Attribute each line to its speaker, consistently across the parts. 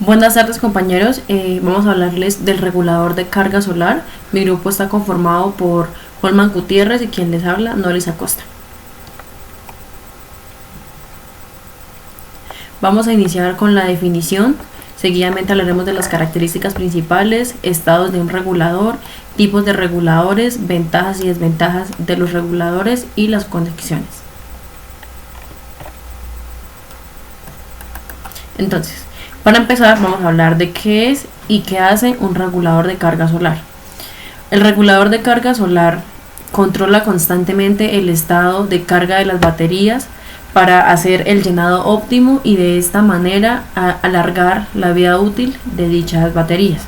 Speaker 1: Buenas tardes compañeros, vamos a hablarles del regulador de carga solar. Mi grupo está conformado por Holman Gutiérrez y quien les habla, Noris Acosta. Vamos a iniciar con la definición, seguidamente hablaremos de las características principales, estados de un regulador, tipos de reguladores, ventajas y desventajas de los reguladores y las conexiones. Entonces, para empezar vamos a hablar de qué es y qué hace un regulador de carga solar. El regulador de carga solar controla constantemente el estado de carga de las baterías para hacer el llenado óptimo y de esta manera alargar la vida útil de dichas baterías.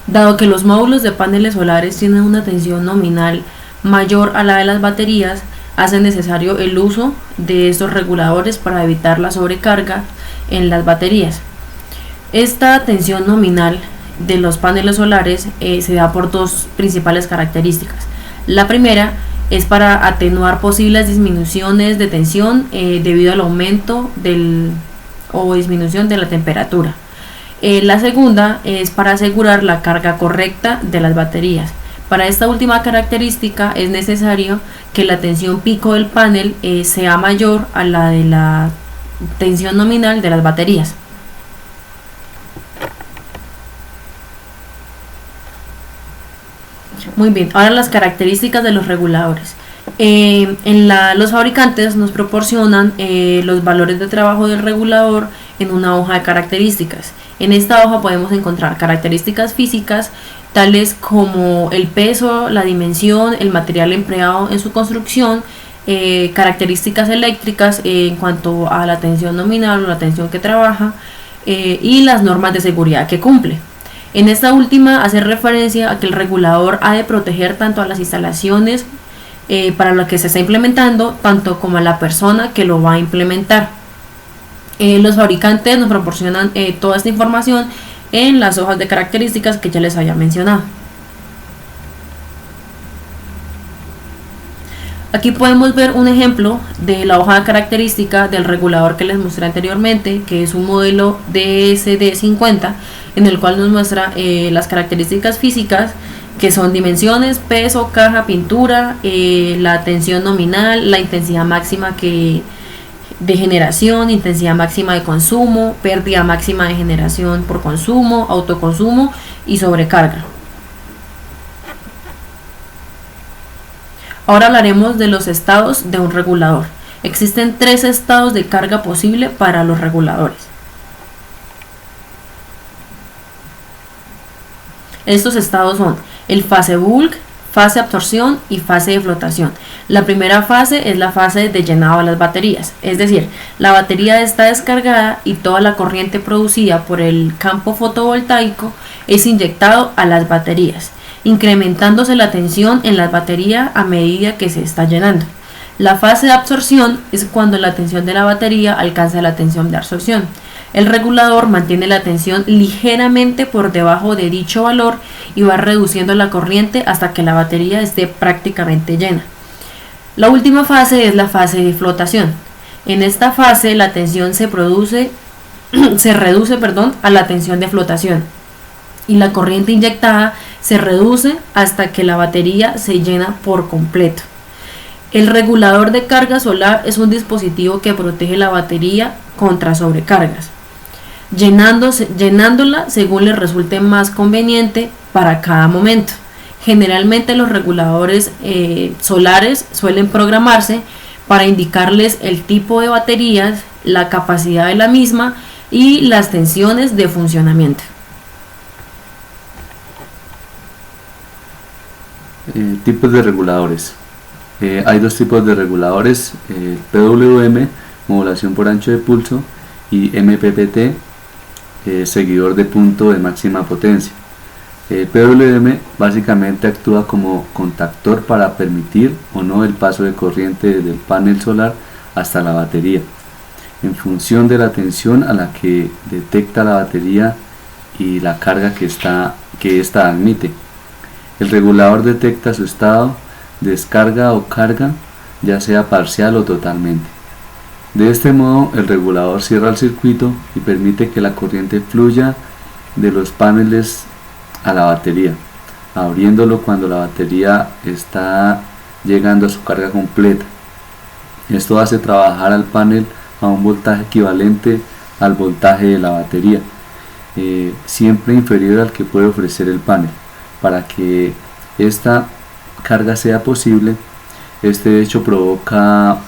Speaker 1: Dado que los módulos de paneles solares tienen una tensión nominal mayor a la de las baterías, hace necesario el uso de estos reguladores para evitar la sobrecarga en las baterías. Esta tensión nominal de los paneles solares se da por dos principales características. La primera es para atenuar posibles disminuciones de tensión debido al aumento o disminución de la temperatura. La segunda es para asegurar la carga correcta de las baterías. Para esta última característica es necesario que la tensión pico del panel sea mayor a la de la tensión nominal de las baterías. Muy bien, ahora las características de los reguladores. Los fabricantes nos proporcionan los valores de trabajo del regulador en una hoja de características. En esta hoja podemos encontrar características físicas tales como el peso, la dimensión, el material empleado en su construcción, características eléctricas en cuanto a la tensión nominal o la tensión que trabaja y las normas de seguridad que cumple. En esta última hace referencia a que el regulador ha de proteger tanto a las instalaciones para lo que se está implementando, tanto como a la persona que lo va a implementar. Los fabricantes nos proporcionan toda esta información en las hojas de características que ya les había mencionado. Aquí podemos ver un ejemplo de la hoja de característica del regulador que les mostré anteriormente, que es un modelo DSD50, en el cual nos muestra las características físicas, que son dimensiones, peso, caja, pintura, la tensión nominal, la intensidad máxima de generación, intensidad máxima de consumo, pérdida máxima de generación por consumo, autoconsumo y sobrecarga. Ahora hablaremos de los estados de un regulador. Existen tres estados de carga posible para los reguladores. Estos estados son el fase bulk, fase absorción y fase de flotación. La primera fase es la fase de llenado de las baterías, es decir, la batería está descargada y toda la corriente producida por el campo fotovoltaico es inyectado a las baterías, incrementándose la tensión en la batería a medida que se está llenando. La fase de absorción es cuando la tensión de la batería alcanza la tensión de absorción. El regulador mantiene la tensión ligeramente por debajo de dicho valor y va reduciendo la corriente hasta que la batería esté prácticamente llena. La última fase es la fase de flotación. En esta fase la tensión se reduce a la tensión de flotación y la corriente inyectada se reduce hasta que la batería se llena por completo. El regulador de carga solar es un dispositivo que protege la batería contra sobrecargas, llenándola según le resulte más conveniente para cada momento. Generalmente los reguladores solares suelen programarse para indicarles el tipo de baterías, la capacidad de la misma y las tensiones de funcionamiento.
Speaker 2: Tipos de reguladores. Hay dos tipos de reguladores, PWM, modulación por ancho de pulso, y MPPT, seguidor de punto de máxima potencia. PWM básicamente actúa como contactor para permitir o no el paso de corriente desde el panel solar hasta la batería, en función de la tensión a la que detecta la batería y la carga que ésta admite. El regulador detecta su estado, descarga o carga, ya sea parcial o totalmente. De este modo, el regulador cierra el circuito y permite que la corriente fluya de los paneles a la batería, abriéndolo cuando la batería está llegando a su carga completa. Esto hace trabajar al panel a un voltaje equivalente al voltaje de la batería, siempre inferior al que puede ofrecer el panel. Para que esta carga sea posible, este hecho provoca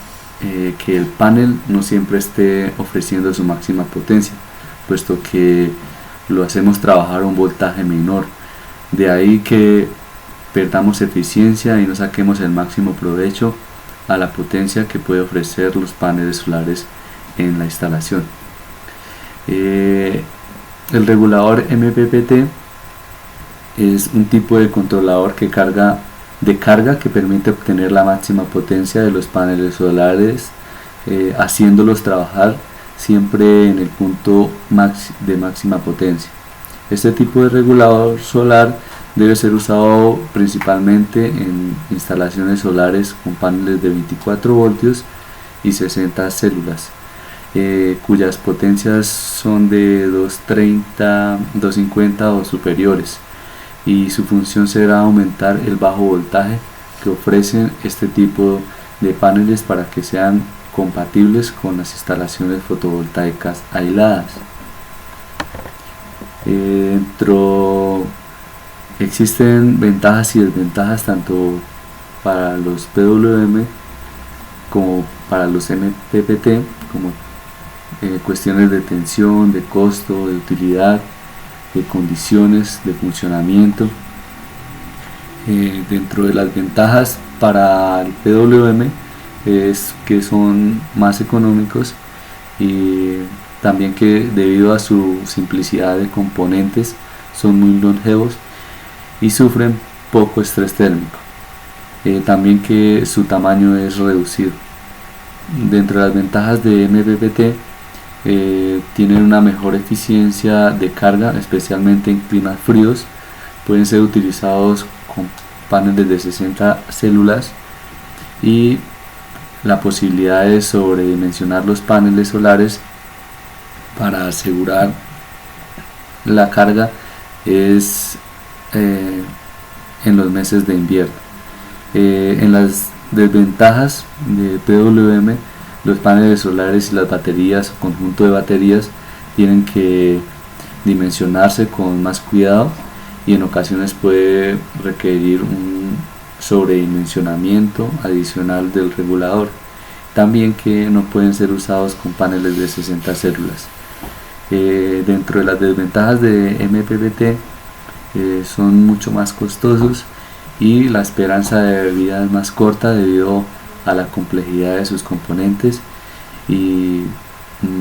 Speaker 2: que el panel no siempre esté ofreciendo su máxima potencia, puesto que lo hacemos trabajar a un voltaje menor. De ahí que perdamos eficiencia y no saquemos el máximo provecho a la potencia que puede ofrecer los paneles solares en la instalación. El regulador MPPT es un tipo de controlador de carga que permite obtener la máxima potencia de los paneles solares, haciéndolos trabajar siempre en el punto de máxima potencia. Este tipo de regulador solar debe ser usado principalmente en instalaciones solares con paneles de 24 voltios y 60 células, cuyas potencias son de 230, 250 o superiores, y su función será aumentar el bajo voltaje que ofrecen este tipo de paneles para que sean compatibles con las instalaciones fotovoltaicas aisladas. Existen ventajas y desventajas tanto para los PWM como para los MPPT, como cuestiones de tensión, de costo, de utilidad, de condiciones de funcionamiento. Dentro de las ventajas para el PWM es que son más económicos y también que debido a su simplicidad de componentes son muy longevos y sufren poco estrés térmico. También que su tamaño es reducido. Dentro de las ventajas de MPPT, tienen una mejor eficiencia de carga, especialmente en climas fríos. Pueden ser utilizados con paneles de 60 células y la posibilidad de sobredimensionar los paneles solares para asegurar la carga es en los meses de invierno. En las desventajas de PWM, los paneles solares y las baterías o conjunto de baterías tienen que dimensionarse con más cuidado y en ocasiones puede requerir un sobredimensionamiento adicional del regulador. También que no pueden ser usados con paneles de 60 células. Dentro de las desventajas de MPPT, son mucho más costosos y la esperanza de vida es más corta debido a la complejidad de sus componentes y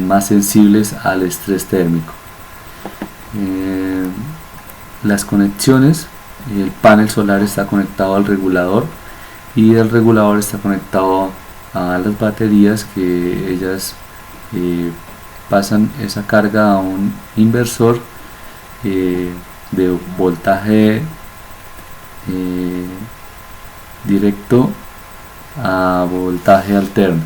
Speaker 2: más sensibles al estrés térmico. Las conexiones: el panel solar está conectado al regulador y el regulador está conectado a las baterías, que ellas pasan esa carga a un inversor de voltaje directo a voltaje alterno.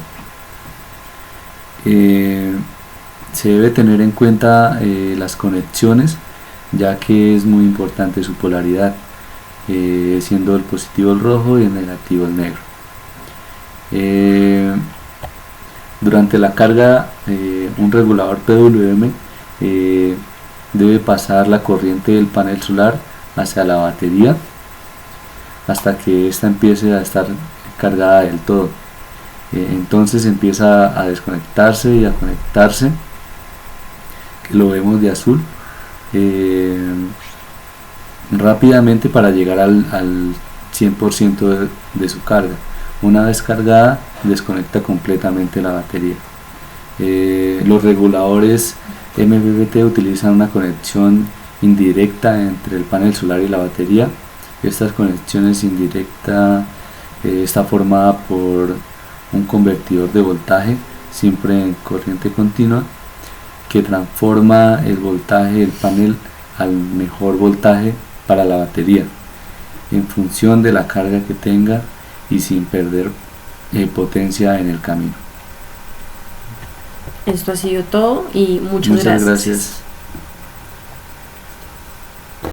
Speaker 2: Se debe tener en cuenta las conexiones, ya que es muy importante su polaridad, siendo el positivo el rojo y el negativo el negro. Durante la carga, un regulador PWM debe pasar la corriente del panel solar hacia la batería hasta que ésta empiece a estar cargada del todo. Entonces empieza a desconectarse y a conectarse, que lo vemos de azul, rápidamente para llegar al 100% de su carga. Una vez cargada, desconecta completamente la batería. Los reguladores MPPT utilizan una conexión indirecta entre el panel solar y la batería. Estas conexiones indirectas está formada por un convertidor de voltaje, siempre en corriente continua, que transforma el voltaje del panel al mejor voltaje para la batería en función de la carga que tenga y sin perder potencia en el camino.
Speaker 1: Esto ha sido todo y muchas
Speaker 2: Muchas
Speaker 1: gracias.
Speaker 2: gracias.